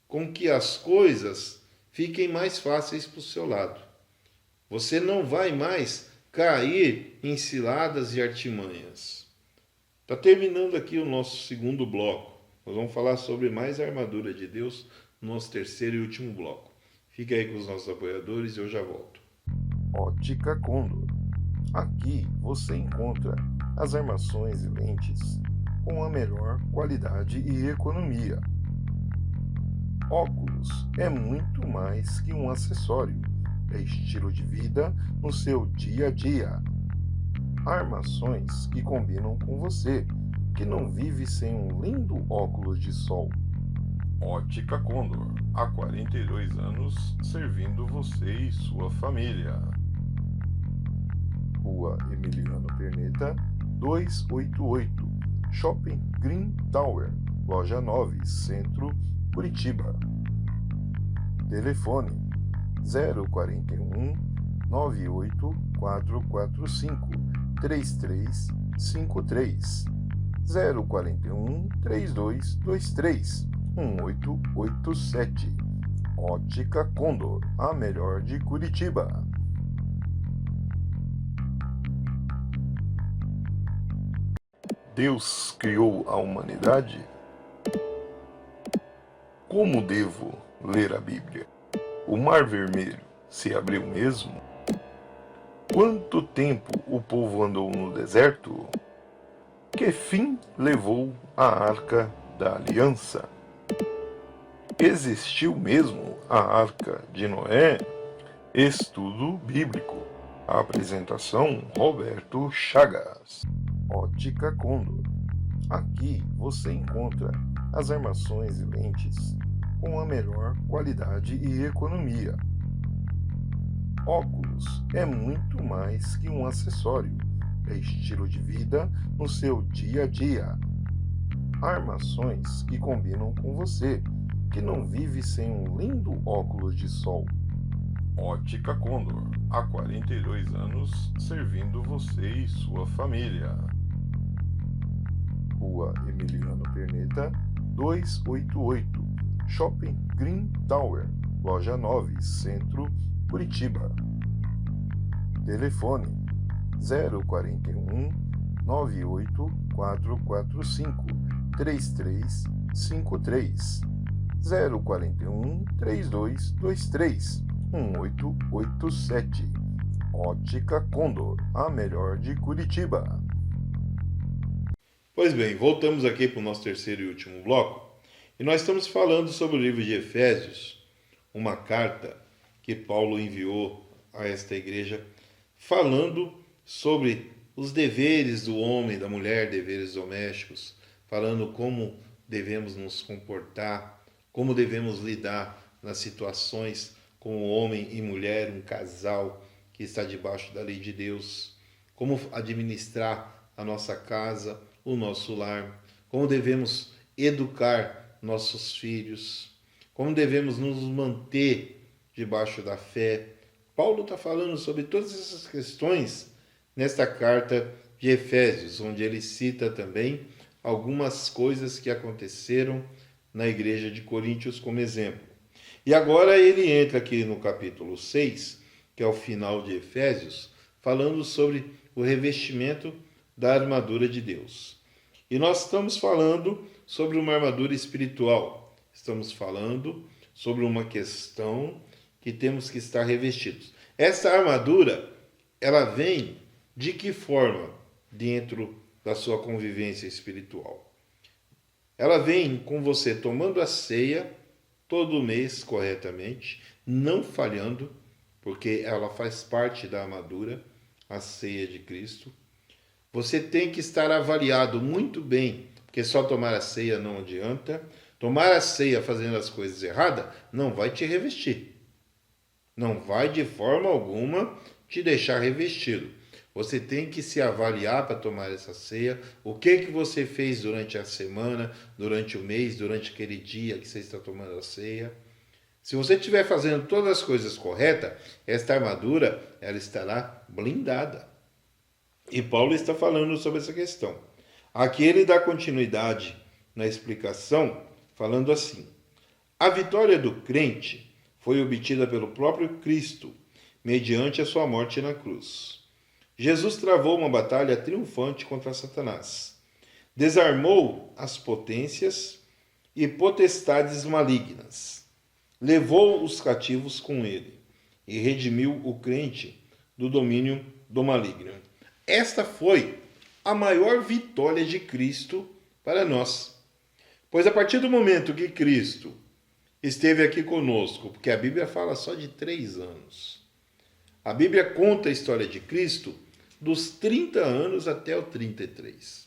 com que as coisas fiquem mais fáceis para o seu lado. Você não vai mais cair em ciladas e artimanhas. Está terminando aqui o nosso segundo bloco. Nós vamos falar sobre mais a armadura de Deus no nosso terceiro e último bloco. Fica aí com os nossos apoiadores e eu já volto. Ótica Condor. Aqui você encontra as armações e lentes com a melhor qualidade e economia. Óculos é muito mais que um acessório, é estilo de vida no seu dia a dia. Armações que combinam com você, que não vive sem um lindo óculos de sol. Ótica Condor, há 42 anos servindo você e sua família. Rua Emiliano Perneta, 288, Shopping Green Tower, Loja 9, Centro, Curitiba. Telefone 041 98445 3353 041 3223 1887. Ótica Condor, a melhor de Curitiba. Deus criou a humanidade? Como devo ler a Bíblia? O Mar Vermelho se abriu mesmo? Quanto tempo o povo andou no deserto? Que fim levou a Arca da Aliança? Existiu mesmo a Arca de Noé? Estudo bíblico. Apresentação: Roberto Chagas. Ótica Condor. Aqui você encontra as armações e lentes com a melhor qualidade e economia. Óculos é muito mais que um acessório, é estilo de vida no seu dia a dia. Armações que combinam com você, que não vive sem um lindo óculos de sol. Ótica Condor, há 42 anos servindo você e sua família. Rua Emiliano Perneta, 288, Shopping Green Tower, Loja 9, Centro, Curitiba. Telefone 041 98445 3353 041 3223 1887. Ótica Condor, a melhor de Curitiba. Pois bem, voltamos aqui para o nosso terceiro e último bloco. E nós estamos falando sobre o livro de Efésios, uma carta que Paulo enviou a esta igreja, falando sobre os deveres do homem, da mulher, deveres domésticos, falando como devemos nos comportar, como devemos lidar nas situações como homem e mulher, um casal que está debaixo da lei de Deus, como administrar a nossa casa, o nosso lar, como devemos educar nossos filhos, como devemos nos manter debaixo da fé. Paulo está falando sobre todas essas questões nesta carta de Efésios, onde ele cita também algumas coisas que aconteceram na igreja de Coríntios como exemplo. E agora ele entra aqui no capítulo 6, que é o final de Efésios, falando sobre o revestimento da armadura de Deus. E nós estamos falando sobre uma armadura espiritual. Estamos falando sobre uma questão que temos que estar revestidos. Essa armadura, ela vem de que forma dentro da sua convivência espiritual? Ela vem com você tomando a ceia todo mês corretamente, não falhando, porque ela faz parte da armadura, a ceia de Cristo. Você tem que estar avaliado muito bem, porque só tomar a ceia não adianta. Tomar a ceia fazendo as coisas erradas não vai te revestir. Não vai de forma alguma te deixar revestido. Você tem que se avaliar para tomar essa ceia. O que você fez durante a semana, durante o mês, durante aquele dia que você está tomando a ceia. Se você estiver fazendo todas as coisas corretas, esta armadura ela estará blindada. E Paulo está falando sobre essa questão. Aqui ele dá continuidade na explicação, falando assim: a vitória do crente foi obtida pelo próprio Cristo, mediante a sua morte na cruz. Jesus travou uma batalha triunfante contra Satanás. Desarmou as potências e potestades malignas. Levou os cativos com ele e redimiu o crente do domínio do maligno. Esta foi a maior vitória de Cristo para nós. Pois a partir do momento que Cristo esteve aqui conosco, porque a Bíblia fala só de 3 anos. A Bíblia conta a história de Cristo dos 30 anos até o 33.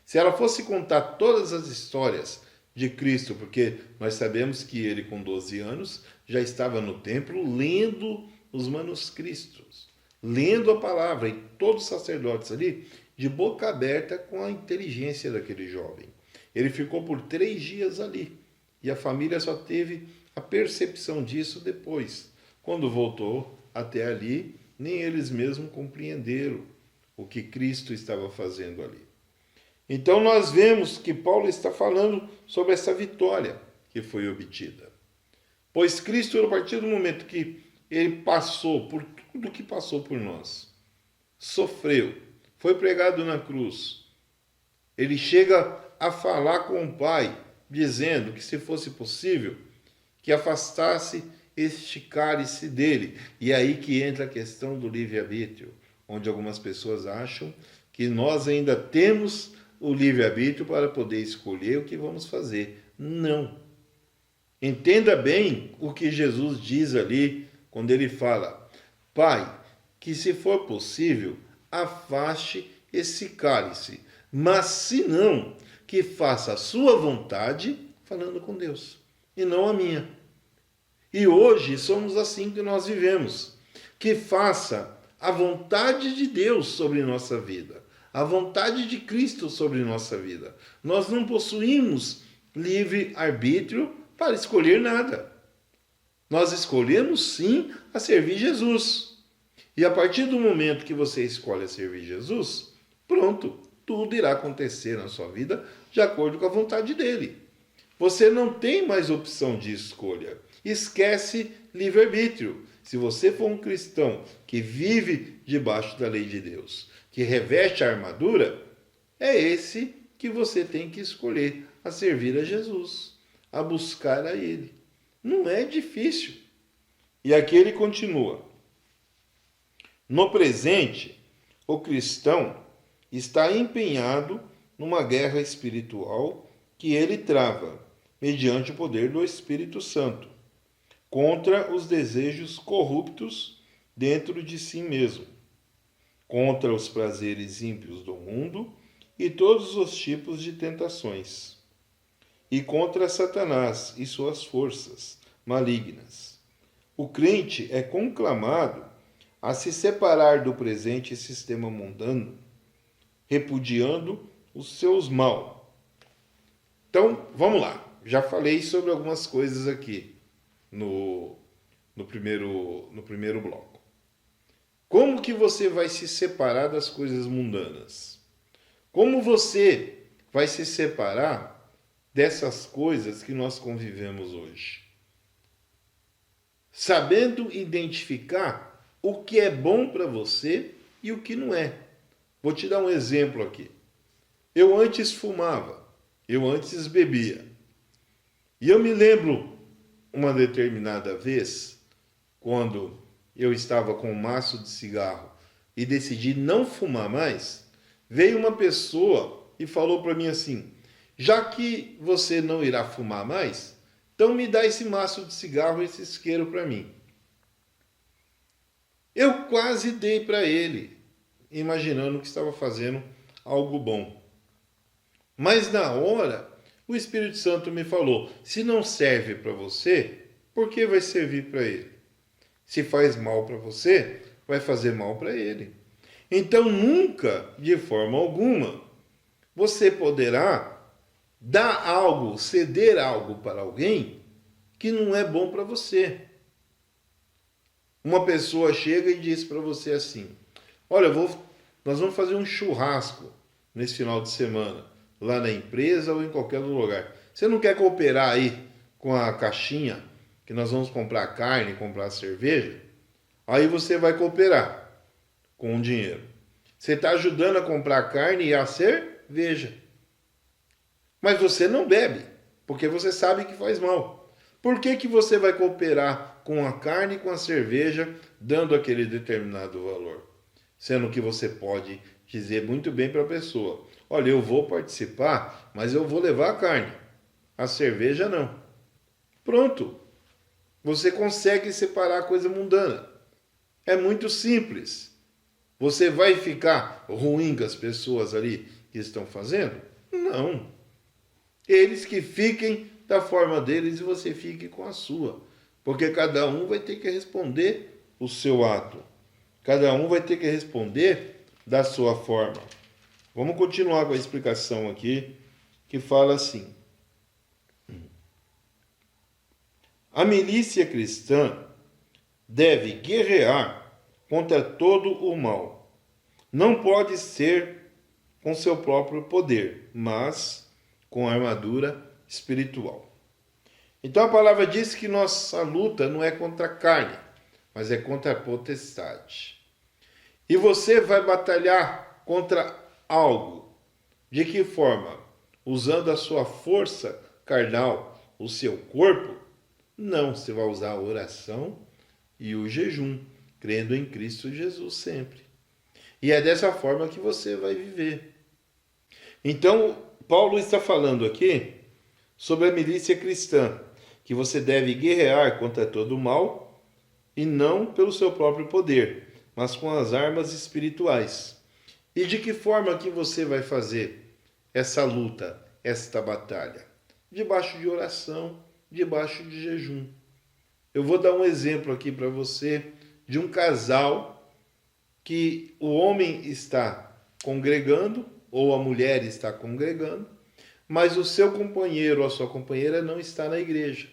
Se ela fosse contar todas as histórias de Cristo, porque nós sabemos que ele com 12 anos já estava no templo lendo os manuscritos, lendo a palavra, e todos os sacerdotes ali de boca aberta com a inteligência daquele jovem. Ele ficou por 3 dias ali e a família só teve a percepção disso depois. Quando voltou até ali, nem eles mesmos compreenderam o que Cristo estava fazendo ali. Então nós vemos que Paulo está falando sobre essa vitória que foi obtida. Pois Cristo, a partir do momento que ele passou por tudo que passou por nós, sofreu, foi pregado na cruz, ele chega a falar com o Pai, dizendo que se fosse possível, que afastasse este cálice dele. E aí que entra a questão do livre-arbítrio, onde algumas pessoas acham que nós ainda temos o livre-arbítrio para poder escolher o que vamos fazer. Não. Entenda bem o que Jesus diz ali, quando ele fala: Pai, que se for possível, afaste esse cálice, mas se não, que faça a sua vontade, falando com Deus, e não a minha. E hoje somos assim que nós vivemos. Que faça a vontade de Deus sobre nossa vida, a vontade de Cristo sobre nossa vida. Nós não possuímos livre-arbítrio para escolher nada. Nós escolhemos sim a servir Jesus. E a partir do momento que você escolhe a servir Jesus, pronto, tudo irá acontecer na sua vida de acordo com a vontade dele. Você não tem mais opção de escolha. Esquece livre-arbítrio. Se você for um cristão que vive debaixo da lei de Deus, que reveste a armadura, é esse que você tem que escolher a servir a Jesus, a buscar a Ele. Não é difícil. E aqui ele continua. No presente, o cristão está empenhado numa guerra espiritual que ele trava, mediante o poder do Espírito Santo, contra os desejos corruptos dentro de si mesmo, contra os prazeres ímpios do mundo e todos os tipos de tentações, e contra Satanás e suas forças malignas. O crente é conclamado a se separar do presente sistema mundano, repudiando os seus mal. Então, vamos lá. Já falei sobre algumas coisas aqui no primeiro bloco. Como que você vai se separar das coisas mundanas? Como você vai se separar dessas coisas que nós convivemos hoje? Sabendo identificar o que é bom para você e o que não é. Vou te dar um exemplo aqui. Eu antes fumava, eu antes bebia. E eu me lembro uma determinada vez, quando eu estava com um maço de cigarro e decidi não fumar mais, veio uma pessoa e falou para mim assim: já que você não irá fumar mais, então me dá esse maço de cigarro, esse isqueiro para mim. Eu quase dei para ele, imaginando que estava fazendo algo bom. Mas na hora O Espírito Santo me falou: se não serve para você, por que vai servir para ele? Se faz mal para você, vai fazer mal para ele. Então, nunca, de forma alguma, você poderá dar algo, ceder algo para alguém que não é bom para você. Uma pessoa chega e diz para você assim: olha, nós vamos fazer um churrasco nesse final de semana, lá na empresa ou em qualquer outro lugar. Você não quer cooperar aí com a caixinha, que nós vamos comprar carne, comprar cerveja? Aí você vai cooperar com o dinheiro. Você está ajudando a comprar a carne e a cerveja. Mas você não bebe, porque você sabe que faz mal. Por que você vai cooperar com a carne e com a cerveja, dando aquele determinado valor? Sendo que você pode dizer muito bem para a pessoa: olha, eu vou participar, mas eu vou levar a carne. A cerveja não. Pronto. Você consegue separar a coisa mundana. É muito simples. Você vai ficar ruim com as pessoas ali que estão fazendo? Não. Eles que fiquem da forma deles e você fique com a sua. Porque cada um vai ter que responder o seu ato. Cada um vai ter que responder da sua forma. Vamos continuar com a explicação aqui, que fala assim: a milícia cristã deve guerrear contra todo o mal. Não pode ser com seu próprio poder, mas com armadura espiritual. Então a palavra diz que nossa luta não é contra a carne, mas é contra a potestade. E você vai batalhar contra algo. De que forma? Usando a sua força carnal, o seu corpo? Não, você vai usar a oração e o jejum, crendo em Cristo Jesus sempre. E é dessa forma que você vai viver. Então, Paulo está falando aqui sobre a milícia cristã, que você deve guerrear contra todo o mal e não pelo seu próprio poder, mas com as armas espirituais. E de que forma que você vai fazer essa luta, esta batalha? Debaixo de oração, debaixo de jejum. Eu vou dar um exemplo aqui para você de um casal que o homem está congregando ou a mulher está congregando, mas o seu companheiro ou a sua companheira não está na igreja.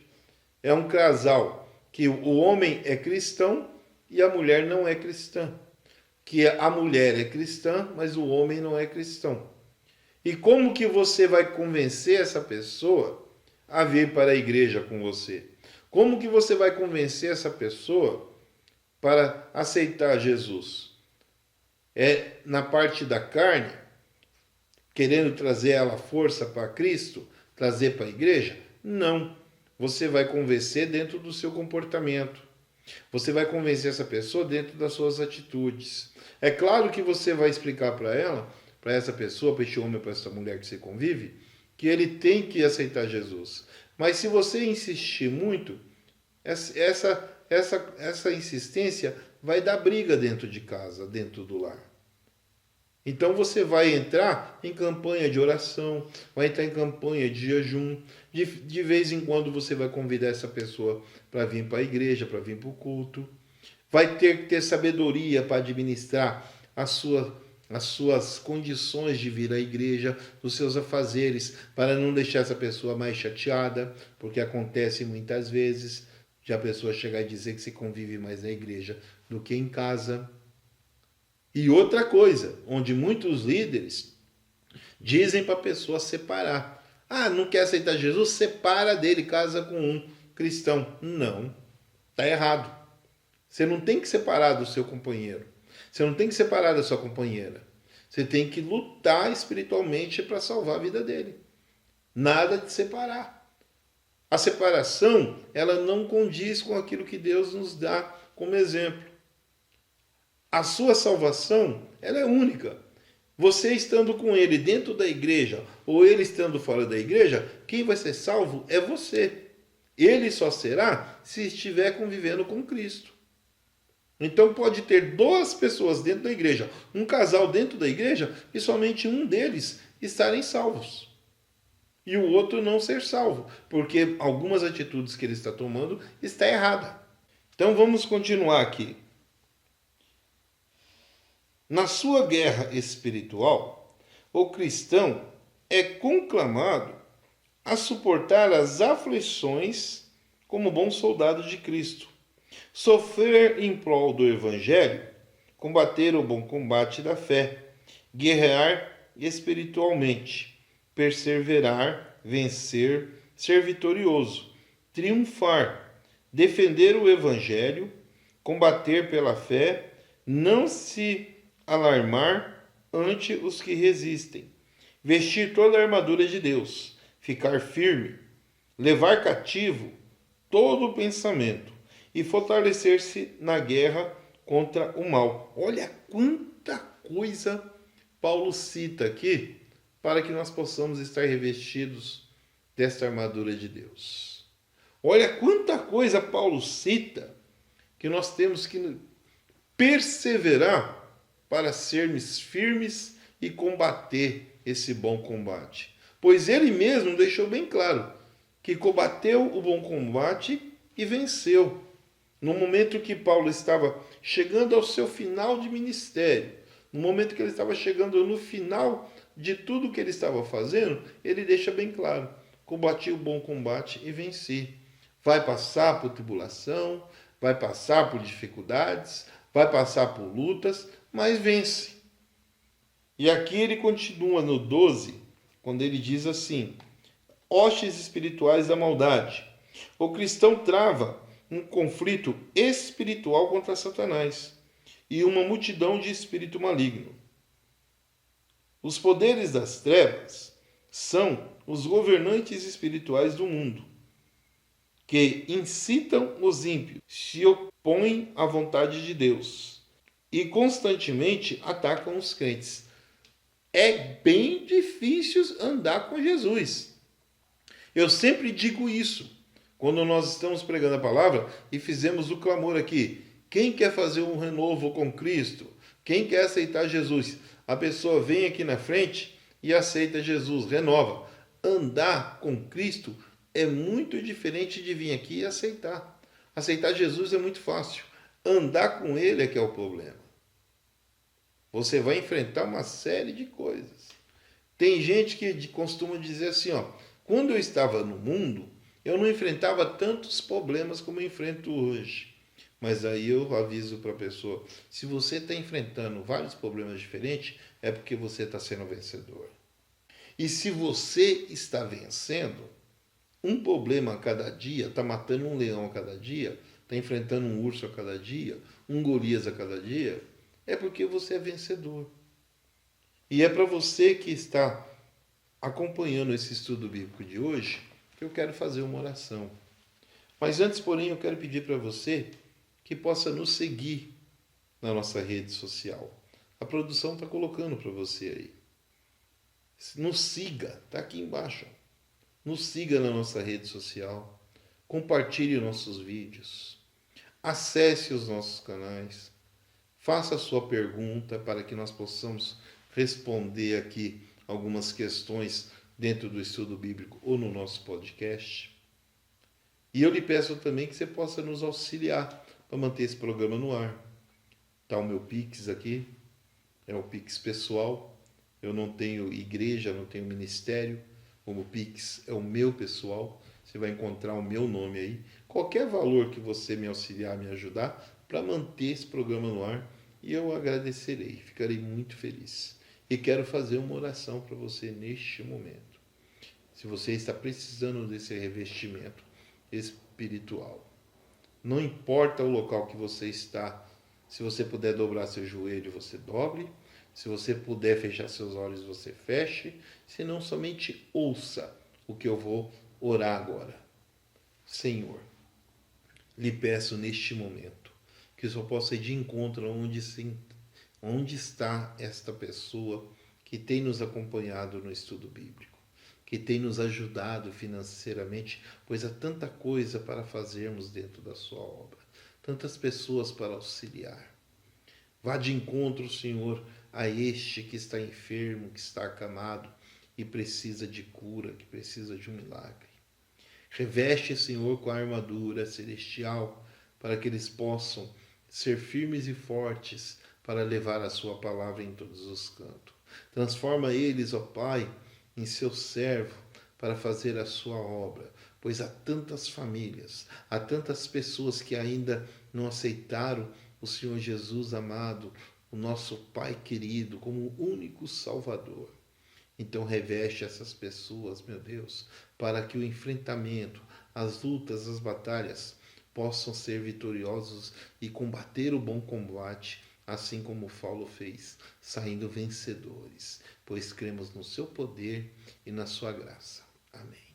É um casal que o homem é cristão e a mulher não é cristã. Que a mulher é cristã, mas o homem não é cristão. E como que você vai convencer essa pessoa a vir para a igreja com você? Como que você vai convencer essa pessoa para aceitar Jesus? É na parte da carne, querendo trazer ela força para Cristo, trazer para a igreja? Não. Você vai convencer dentro do seu comportamento. Você vai convencer essa pessoa dentro das suas atitudes. É claro que você vai explicar para ela, para essa pessoa, para este homem, para essa mulher que você convive, que ele tem que aceitar Jesus. Mas se você insistir muito, essa insistência vai dar briga dentro de casa, dentro do lar. Então você vai entrar em campanha de oração, vai entrar em campanha de jejum. De vez em quando você vai convidar essa pessoa para vir para a igreja, para vir para o culto. Vai ter que ter sabedoria para administrar as suas condições de vir à igreja, os seus afazeres, para não deixar essa pessoa mais chateada, porque acontece muitas vezes de a pessoa chegar e dizer que se convive mais na igreja do que em casa. E outra coisa, onde muitos líderes dizem para a pessoa separar. Ah, não quer aceitar Jesus? Separa dele, casa com um cristão. Não, está errado. Você não tem que separar do seu companheiro. Você não tem que separar da sua companheira. Você tem que lutar espiritualmente para salvar a vida dele. Nada de separar. A separação, ela não condiz com aquilo que Deus nos dá como exemplo. A sua salvação, ela é única. Você estando com ele dentro da igreja ou ele estando fora da igreja, quem vai ser salvo é você. Ele só será se estiver convivendo com Cristo. Então pode ter duas pessoas dentro da igreja, um casal dentro da igreja e somente um deles estarem salvos. e o outro não ser salvo, porque algumas atitudes que ele está tomando está errada. Então vamos continuar aqui. Na sua guerra espiritual, o cristão é conclamado a suportar as aflições como bom soldado de Cristo, sofrer em prol do Evangelho, combater o bom combate da fé, guerrear espiritualmente, perseverar, vencer, ser vitorioso, triunfar, defender o Evangelho, combater pela fé, não se alarmar ante os que resistem, vestir toda a armadura de Deus, ficar firme, levar cativo todo o pensamento e fortalecer-se na guerra contra o mal. Olha quanta coisa Paulo cita aqui para que nós possamos estar revestidos desta armadura de Deus. Olha quanta coisa Paulo cita que nós temos que perseverar para sermos firmes e combater esse bom combate. Pois ele mesmo deixou bem claro que combateu o bom combate e venceu. No momento que Paulo estava chegando ao seu final de ministério, no momento que ele estava chegando no final de tudo que ele estava fazendo, ele deixa bem claro: combati o bom combate e venci. Vai passar por tribulação, vai passar por dificuldades, vai passar por lutas, mas vence. E aqui ele continua no 12, quando ele diz assim: hostes espirituais da maldade. O cristão trava um conflito espiritual contra Satanás e uma multidão de espírito maligno. Os poderes das trevas são os governantes espirituais do mundo, que incitam os ímpios, se opõem à vontade de Deus e constantemente atacam os crentes. É bem difícil andar com Jesus. Eu sempre digo isso quando nós estamos pregando a palavra e fizemos o clamor aqui. Quem quer fazer um renovo com Cristo? Quem quer aceitar Jesus? A pessoa vem aqui na frente e aceita Jesus, renova. Andar com Cristo é muito diferente de vir aqui e aceitar. Aceitar Jesus é muito fácil. Andar com Ele é que é o problema. Você vai enfrentar uma série de coisas. Tem gente que costuma dizer assim, ó, quando eu estava no mundo, eu não enfrentava tantos problemas como eu enfrento hoje. Mas aí eu aviso para a pessoa, se você está enfrentando vários problemas diferentes, é porque você está sendo vencedor. E se você está vencendo, um problema a cada dia, está matando um leão a cada dia, está enfrentando um urso a cada dia, um Golias a cada dia, é porque você é vencedor. E é para você que está acompanhando esse estudo bíblico de hoje que eu quero fazer uma oração. Mas antes, porém, eu quero pedir para você que possa nos seguir na nossa rede social. A produção está colocando para você aí. Nos siga, está aqui embaixo. Nos siga na nossa rede social. Compartilhe nossos vídeos. Acesse os nossos canais. Faça a sua pergunta para que nós possamos responder aqui algumas questões dentro do estudo bíblico ou no nosso podcast. E eu lhe peço também que você possa nos auxiliar para manter esse programa no ar. Está o meu Pix aqui, é o Pix pessoal. Eu não tenho igreja, não tenho ministério. Como Pix é o meu pessoal, você vai encontrar o meu nome aí. Qualquer valor que você me auxiliar, me ajudar, para manter esse programa no ar, e eu agradecerei, ficarei muito feliz. E quero fazer uma oração para você neste momento. Se você está precisando desse revestimento espiritual, não importa o local que você está, se você puder dobrar seu joelho, você dobre. Se você puder fechar seus olhos, você feche. Se não, somente ouça o que eu vou orar agora. Senhor, lhe peço neste momento que eu só possa ir de encontro onde está esta pessoa que tem nos acompanhado no estudo bíblico, que tem nos ajudado financeiramente, pois há tanta coisa para fazermos dentro da sua obra, tantas pessoas para auxiliar. Vá de encontro, Senhor, a este que está enfermo, que está acamado, e precisa de cura, que precisa de um milagre. Reveste, Senhor, com a armadura celestial, para que eles possam ser firmes e fortes para levar a sua palavra em todos os cantos. Transforma eles, ó Pai, em seu servo para fazer a sua obra, pois há tantas famílias, há tantas pessoas que ainda não aceitaram o Senhor Jesus amado, o nosso Pai querido, como o único Salvador. Então reveste essas pessoas, meu Deus, para que o enfrentamento, as lutas, as batalhas possam ser vitoriosos e combater o bom combate, assim como Paulo fez, saindo vencedores, pois cremos no seu poder e na sua graça. Amém.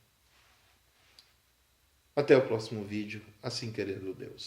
Até o próximo vídeo, assim querendo Deus.